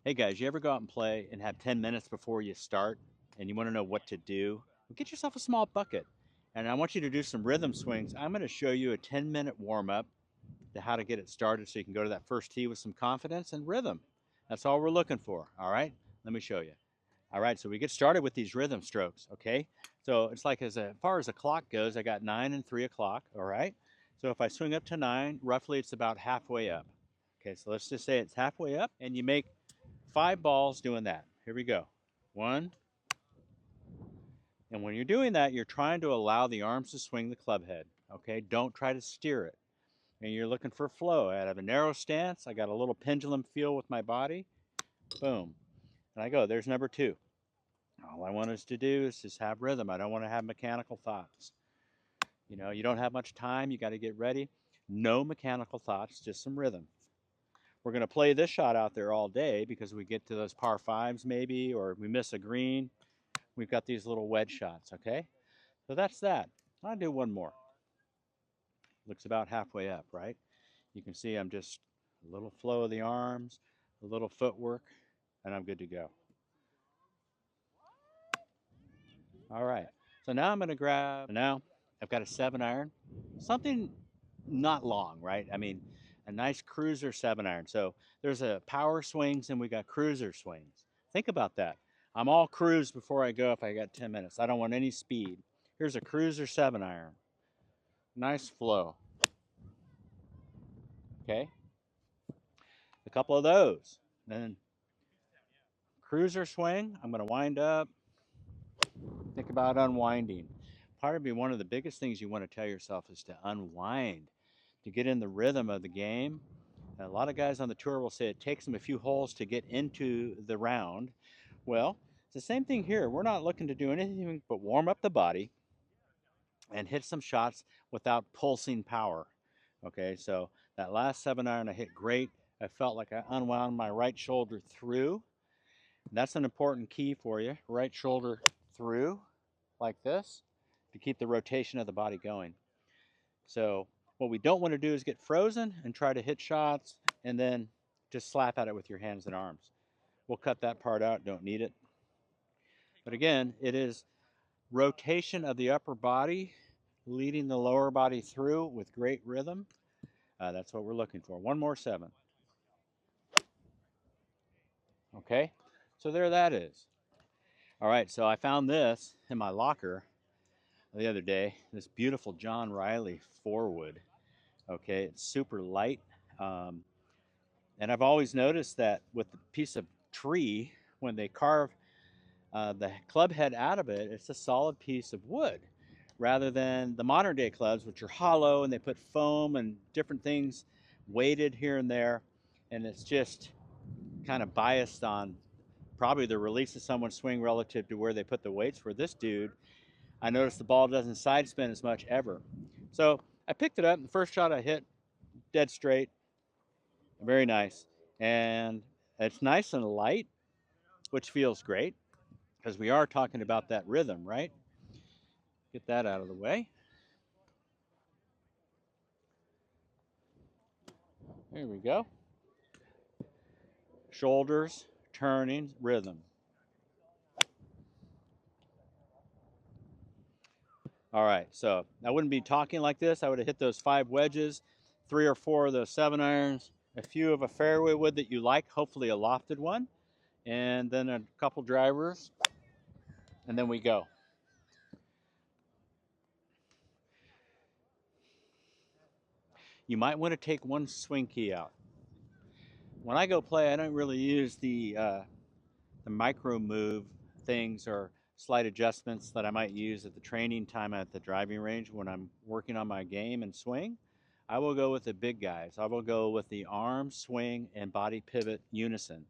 Hey guys, you ever go out and play and have 10 minutes before you start and you want to know what to do? Well, get yourself a small bucket. And I want you to do some rhythm swings. I'm going to show you a 10-minute warm up to how to get it started so you can go to that first tee with some confidence and rhythm. That's all we're looking for. All right, let me show you. All right, so we get started with these rhythm strokes. Okay, so it's like as far as the clock goes, I got 9 and 3 o'clock. All right, so if I swing up to 9, roughly it's about halfway up. Okay, so let's just say it's halfway up, and you make 5 balls doing that. Here we go. 1, and when you're doing that, you're trying to allow the arms to swing the club head. Okay, don't try to steer it. And you're looking for flow. I have a narrow stance. I got a little pendulum feel with my body. Boom. And I go, there's number 2. All I want us to do is just have rhythm. I don't want to have mechanical thoughts. You know, you don't have much time. You got to get ready. No mechanical thoughts, just some rhythm. We're going to play this shot out there all day because we get to those par fives maybe, or we miss a green. We've got these little wedge shots, okay? So that's that. I'll do one more. Looks about halfway up, right? You can see I'm just a little flow of the arms, a little footwork, and I'm good to go. All right. So now I'm going to grab, now I've got a 7-iron, something not long, right? I mean, a nice cruiser 7-iron. So there's a power swings and we got cruiser swings. Think about that. I'm all cruise before I go if I got 10 minutes. I don't want any speed. Here's a cruiser 7-iron. Nice flow. Okay. A couple of those. Then cruiser swing. I'm going to wind up. Think about unwinding. Probably one of the biggest things you want to tell yourself is to unwind, to get in the rhythm of the game. A lot of guys on the tour will say it takes them a few holes to get into the round. Well, it's the same thing here. We're not looking to do anything but warm up the body and hit some shots without pulsing power. Okay, so that last 7-iron I hit great. I felt like I unwound my right shoulder through. That's an important key for you. Right shoulder through like this to keep the rotation of the body going. So what we don't want to do is get frozen and try to hit shots and then just slap at it with your hands and arms. We'll cut that part out, don't need it. But again, it is rotation of the upper body, leading the lower body through with great rhythm. That's what we're looking for. One more 7. Okay, so there that is. All right, so I found this in my locker the other day, this beautiful John Riley 4-wood. Okay, it's super light. Um, and I've always noticed that with the piece of tree, when they carve the club head out of it, it's a solid piece of wood rather than the modern day clubs, which are hollow and they put foam and different things weighted here and there. And it's just kind of biased on probably the release of someone's swing relative to where they put the weights. For this dude, I noticed the ball doesn't side spin as much ever. So I picked it up. The first shot I hit, dead straight, very nice. And it's nice and light, which feels great because we are talking about that rhythm, right? Get that out of the way. There we go. Shoulders, turning, rhythm. All right, so I wouldn't be talking like this. I would have hit those 5 wedges, 3 or 4 of those 7-irons, a few of a fairway wood that you like, hopefully a lofted one, and then a couple drivers, and then we go. You might want to take one swing key out. When I go play, I don't really use the micro move things or slight adjustments that I might use at the training time at the driving range when I'm working on my game and swing. I will go with the big guys. I will go with the arm, swing, and body pivot unison.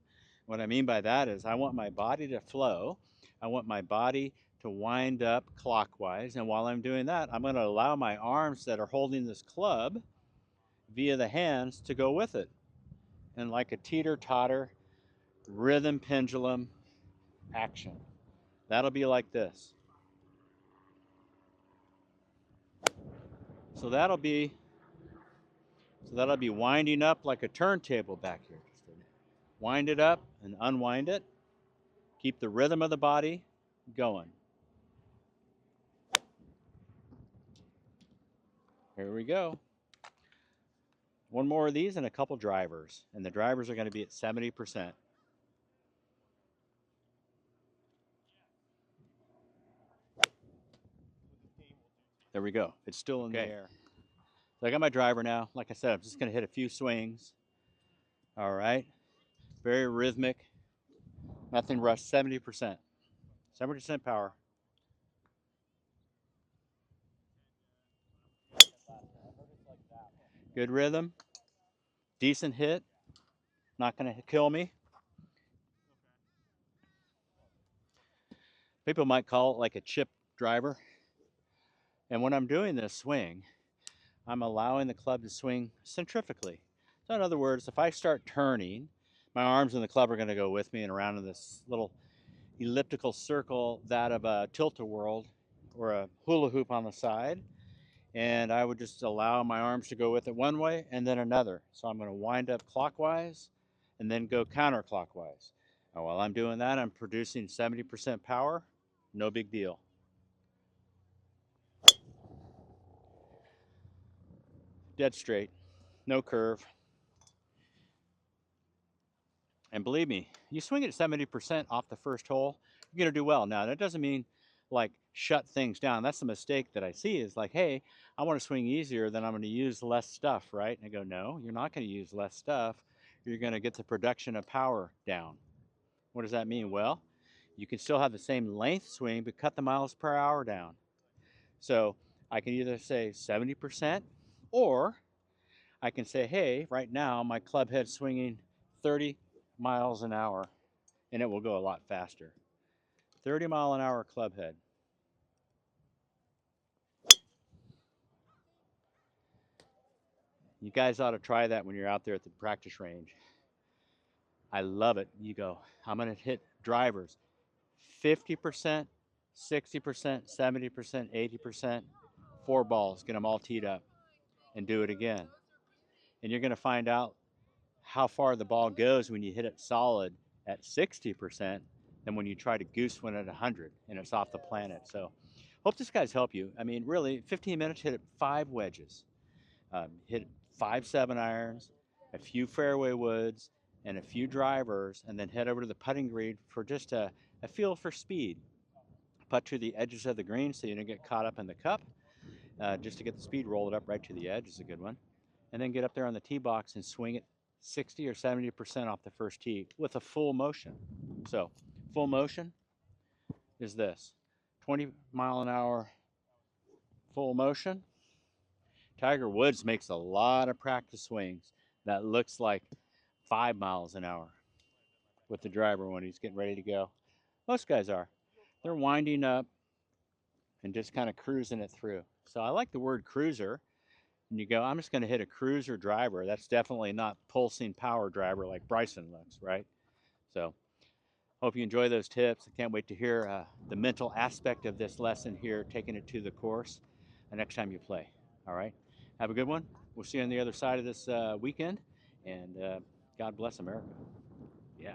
What I mean by that is I want my body to flow. I want my body to wind up clockwise. And while I'm doing that, I'm going to allow my arms that are holding this club via the hands to go with it. And like a teeter-totter, rhythm pendulum action. That'll be like this. So that'll be winding up like a turntable back here. Wind it up and unwind it. Keep the rhythm of the body going. Here we go. One more of these and a couple drivers. And the drivers are going to be at 70%. There we go. It's still in the air. So I got my driver now. Like I said, I'm just going to hit a few swings. All right. Very rhythmic. Nothing rushed. 70%. 70% power. Good rhythm. Decent hit. Not going to kill me. People might call it like a chip driver. And when I'm doing this swing, I'm allowing the club to swing centrifugally. So in other words, if I start turning, my arms and the club are going to go with me and around in this little elliptical circle, that of a tilt-a-whirl or a hula hoop on the side. And I would just allow my arms to go with it one way and then another. So I'm going to wind up clockwise and then go counterclockwise. And while I'm doing that, I'm producing 70% power. No big deal. Dead straight, no curve. And believe me, you swing it 70% off the first hole, you're going to do well. Now, that doesn't mean like shut things down. That's the mistake that I see is like, hey, I want to swing easier, then I'm going to use less stuff, right? And I go, no, you're not going to use less stuff. You're going to get the production of power down. What does that mean? Well, you can still have the same length swing, but cut the miles per hour down. So I can either say 70%, or I can say, hey, right now my club head's swinging 30 miles an hour, and it will go a lot faster. 30-mile-an-hour club head. You guys ought to try that when you're out there at the practice range. I love it. You go, I'm going to hit drivers 50%, 60%, 70%, 80%, 4 balls, get them all teed up, and do it again. And you're going to find out how far the ball goes when you hit it solid at 60% than when you try to goose one at 100 and it's off the planet. So hope this guys help you. I mean, really, 15 minutes, hit it 5 wedges, hit 5 7-irons, a few fairway woods, and a few drivers, and then head over to the putting green for just a feel for speed. Putt to the edges of the green so you don't get caught up in the cup. Just to get the speed, roll it up right to the edge is a good one. And then get up there on the tee box and swing it 60 or 70% off the first tee with a full motion. So full motion is this 20-mile-an-hour full motion. Tiger Woods makes a lot of practice swings that looks like 5 miles an hour with the driver when he's getting ready to go. Most guys are. They're winding up and just kind of cruising it through. So I like the word cruiser. And you go, I'm just going to hit a cruiser driver. That's definitely not pulsing power driver like Bryson looks, right? So hope you enjoy those tips. I can't wait to hear the mental aspect of this lesson here, taking it to the course the next time you play. All right. Have a good one. We'll see you on the other side of this weekend. And God bless America. Yeah.